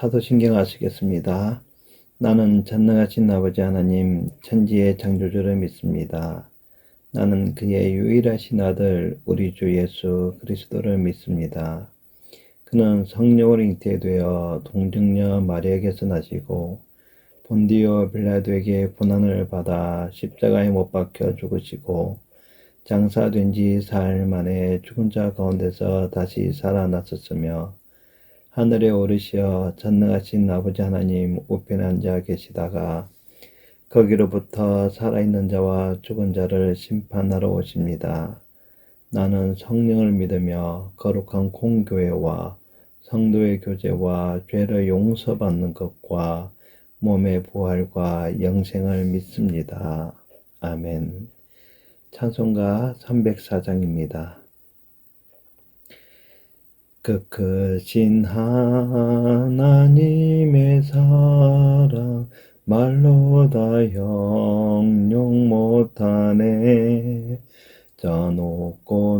사도신경 하시겠습니다. 나는 전능하신 아버지 하나님 천지의 창조주를 믿습니다. 나는 그의 유일하신 아들 우리 주 예수 그리스도를 믿습니다. 그는 성령으로 잉태되어 동정녀 마리아에게서 나시고 본디오 빌라도에게 고난을 받아 십자가에 못 박혀 죽으시고 장사된 지 사흘 만에 죽은 자 가운데서 다시 살아났었으며 하늘에 오르시어 전능하신 아버지 하나님 우편에 앉아 계시다가 거기로부터 살아있는 자와 죽은 자를 심판하러 오십니다. 나는 성령을 믿으며 거룩한 공교회와 성도의 교제와 죄를 용서받는 것과 몸의 부활과 영생을 믿습니다. 아멘. 찬송가 304장입니다. 그 크신 하나님의 사랑 말로 다 형용 못하네. 저 높고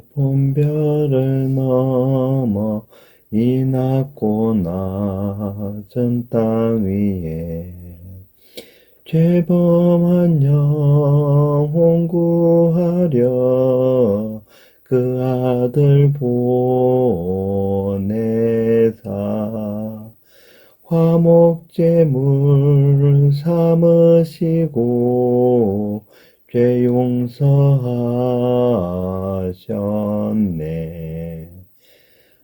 높은 별을 넘어 이 낮고 낮은 땅 위에 죄범한 영혼 구하려 그 아들 보내사 화목제물 삼으시고 죄 용서하셨네.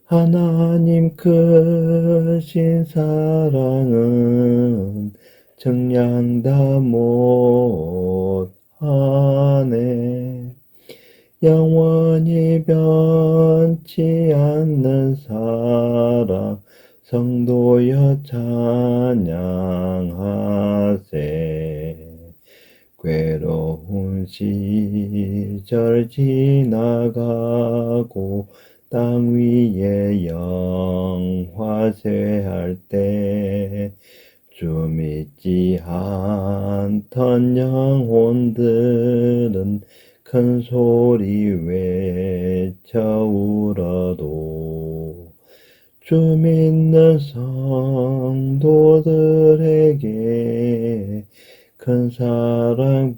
하나님 크신 사랑은 정량 다 못하네. 영원히 변치 않는 사랑 성도여 찬양하세. 괴로운 시절 지나가고 땅 위에 영화쇠할 때 주 믿지 않던 영혼들은 큰 소리 외쳐 울어도 주 믿는 성도들에게 큰 사랑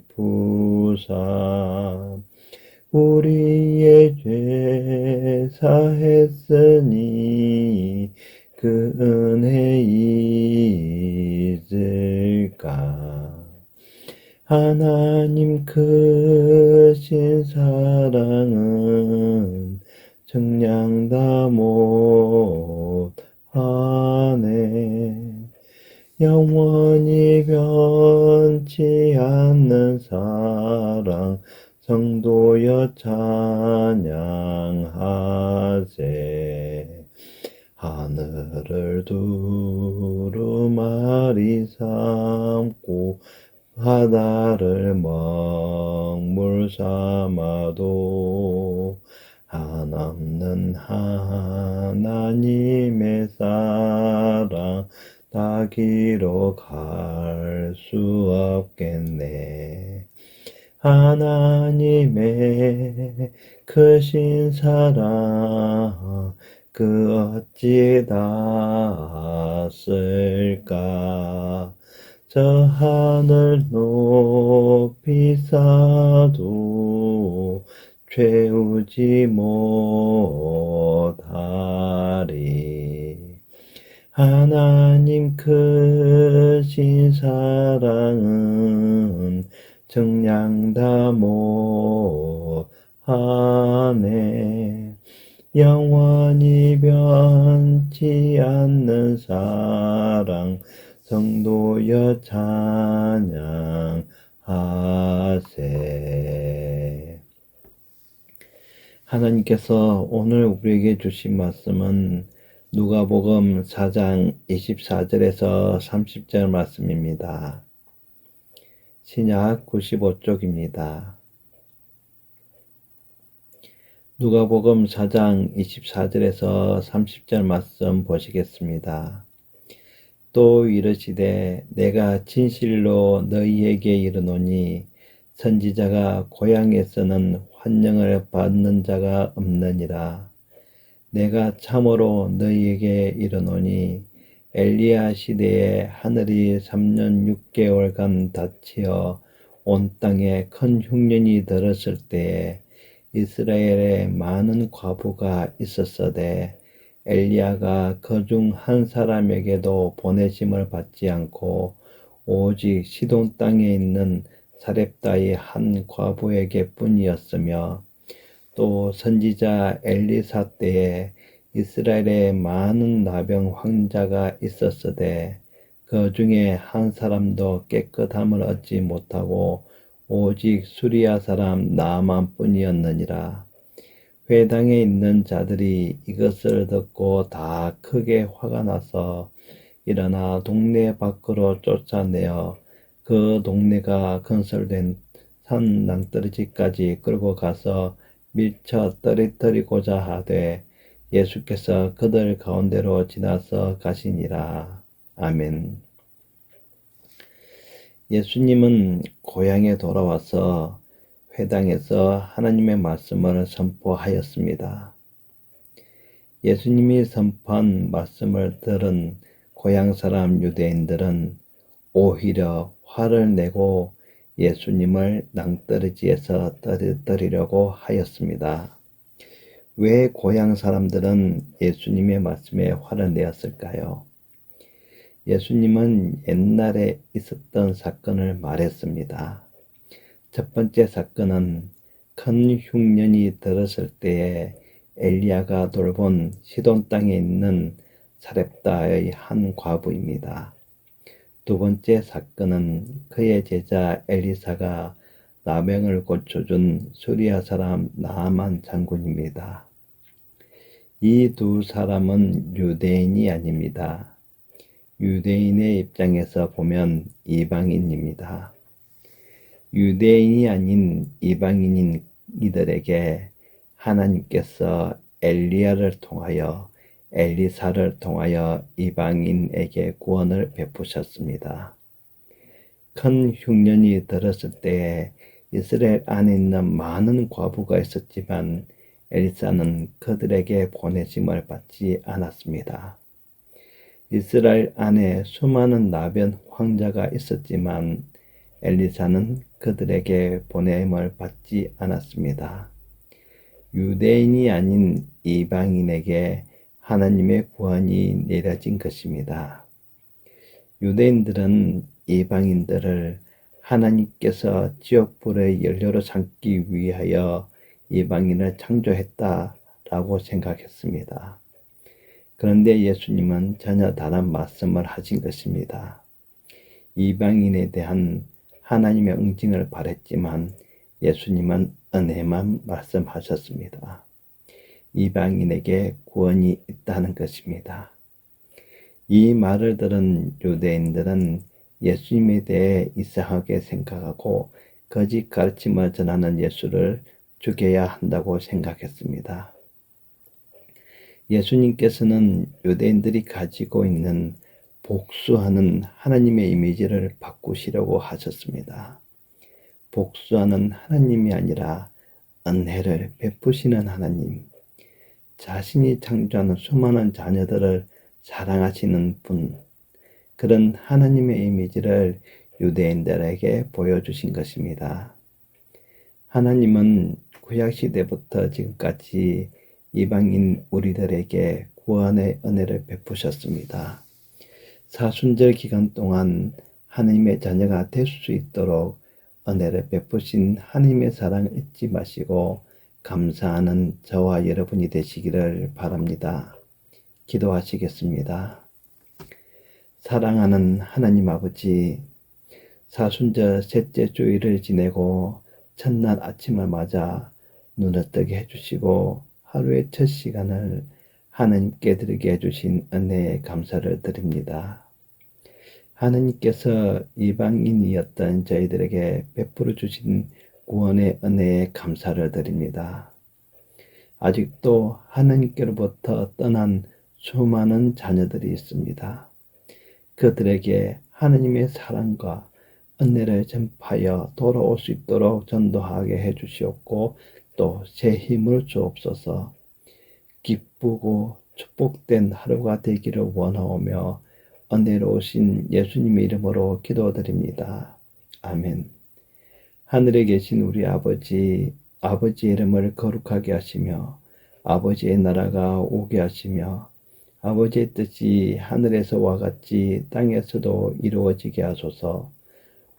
베푸사 우리의 죄 사했으니 그 은혜 잊을까. 하나님 크신 사랑은 정량 다 못하네. 영원히 변치 않는 사랑 성도여 찬양하세. 하늘을 두루마리 삼고 바다를 먹물 삼아도 한없는 하나님의 사랑 다 기록할 수 없겠네. 하나님의 크신 사랑 그 어찌 닿았을까. 저 하늘 높이 쌓아도 채우지 못하리. 하나님 크신 사랑은 정량 다 못하네. 영원히 변치 않는 사랑 성도여 찬양하세. 하나님께서 오늘 우리에게 주신 말씀은 누가복음 4장 24절에서 30절 말씀입니다. 신약 95쪽입니다. 누가복음 4장 24절에서 30절 말씀 보시겠습니다. 또 이르시되 내가 진실로 너희에게 이르노니 선지자가 고향에서는 환영을 받는 자가 없느니라. 내가 참으로 너희에게 이르노니 엘리야 시대에 하늘이 3년 6개월간 닫히어 온 땅에 큰 흉년이 들었을 때에 이스라엘에 많은 과부가 있었으되 엘리야가 그중 한 사람에게도 보내심을 받지 않고 오직 시돈 땅에 있는 사렙다의 한 과부에게 뿐이었으며 또 선지자 엘리사 때에 이스라엘에 많은 나병 환자가 있었으되 그 중에 한 사람도 깨끗함을 얻지 못하고 오직 수리아 사람 나아만 뿐이었느니라. 회당에 있는 자들이 이것을 듣고 다 크게 화가 나서 일어나 동네 밖으로 쫓아내어 그 동네가 건설된 산 낭떠러지까지 끌고 가서 밀쳐 떨어뜨리고자 하되 예수께서 그들 가운데로 지나서 가시니라. 아멘. 예수님은 고향에 돌아와서 회당에서 하나님의 말씀을 선포하였습니다. 예수님이 선포한 말씀을 들은 고향 사람 유대인들은 오히려 화를 내고 예수님을 낭떠러지에서 떨어뜨리려고 하였습니다. 왜 고향 사람들은 예수님의 말씀에 화를 내었을까요? 예수님은 옛날에 있었던 사건을 말했습니다. 첫 번째 사건은 큰 흉년이 들었을 때에 엘리야가 돌본 시돈 땅에 있는 사렙다의 한 과부입니다. 두 번째 사건은 그의 제자 엘리사가 나병을 고쳐준 수리아 사람 나아만 장군입니다. 이 두 사람은 유대인이 아닙니다. 유대인의 입장에서 보면 이방인입니다. 유대인이 아닌 이방인인 이들에게 하나님께서 엘리야를 통하여 엘리사를 통하여 이방인에게 구원을 베푸셨습니다. 큰 흉년이 들었을 때에 이스라엘 안에 있는 많은 과부가 있었지만 엘리사는 그들에게 보내심을 받지 않았습니다. 이스라엘 안에 수많은 나병 환자가 있었지만 엘리사는 그들에게 보냄을 받지 않았습니다. 유대인이 아닌 이방인에게 하나님의 구원이 내려진 것입니다. 유대인들은 이방인들을 하나님께서 지옥불의 연료로 삼기 위하여 이방인을 창조했다라고 생각했습니다. 그런데 예수님은 전혀 다른 말씀을 하신 것입니다. 이방인에 대한 하나님의 응징을 바랬지만 예수님은 은혜만 말씀하셨습니다. 이방인에게 구원이 있다는 것입니다. 이 말을 들은 유대인들은 예수님에 대해 이상하게 생각하고 거짓 가르침을 전하는 예수를 죽여야 한다고 생각했습니다. 예수님께서는 유대인들이 가지고 있는 복수하는 하나님의 이미지를 바꾸시려고 하셨습니다. 복수하는 하나님이 아니라 은혜를 베푸시는 하나님, 자신이 창조하는 수많은 자녀들을 사랑하시는 분, 그런 하나님의 이미지를 유대인들에게 보여주신 것입니다. 하나님은 구약시대부터 지금까지 이방인 우리들에게 구원의 은혜를 베푸셨습니다. 사순절 기간 동안 하나님의 자녀가 될 수 있도록 은혜를 베푸신 하나님의 사랑을 잊지 마시고 감사하는 저와 여러분이 되시기를 바랍니다. 기도하시겠습니다. 사랑하는 하나님 아버지, 사순절 셋째 주일을 지내고 첫날 아침을 맞아 눈을 뜨게 해주시고 하루의 첫 시간을 하나님께 드리게 해주신 은혜에 감사를 드립니다. 하나님께서 이방인이었던 저희들에게 베풀어 주신 구원의 은혜에 감사를 드립니다. 아직도 하나님께로부터 떠난 수많은 자녀들이 있습니다. 그들에게 하나님의 사랑과 은혜를 전파하여 돌아올 수 있도록 전도하게 해주시옵고 또 새 힘을 주옵소서. 기쁘고 축복된 하루가 되기를 원하오며 은혜로우신 예수님의 이름으로 기도드립니다. 아멘. 하늘에 계신 우리 아버지, 아버지의 이름을 거룩하게 하시며 아버지의 나라가 오게 하시며 아버지의 뜻이 하늘에서와 같이 땅에서도 이루어지게 하소서.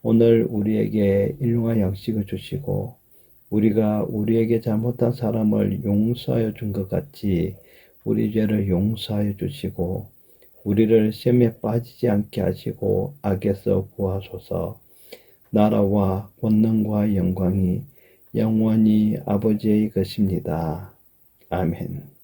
오늘 우리에게 일용할 양식을 주시고 우리가 우리에게 잘못한 사람을 용서하여 준 것 같이 우리 죄를 용서하여 주시고 우리를 시험에 빠지지 않게 하시고 악에서 구하소서. 나라와 권능과 영광이 영원히 아버지의 것입니다. 아멘.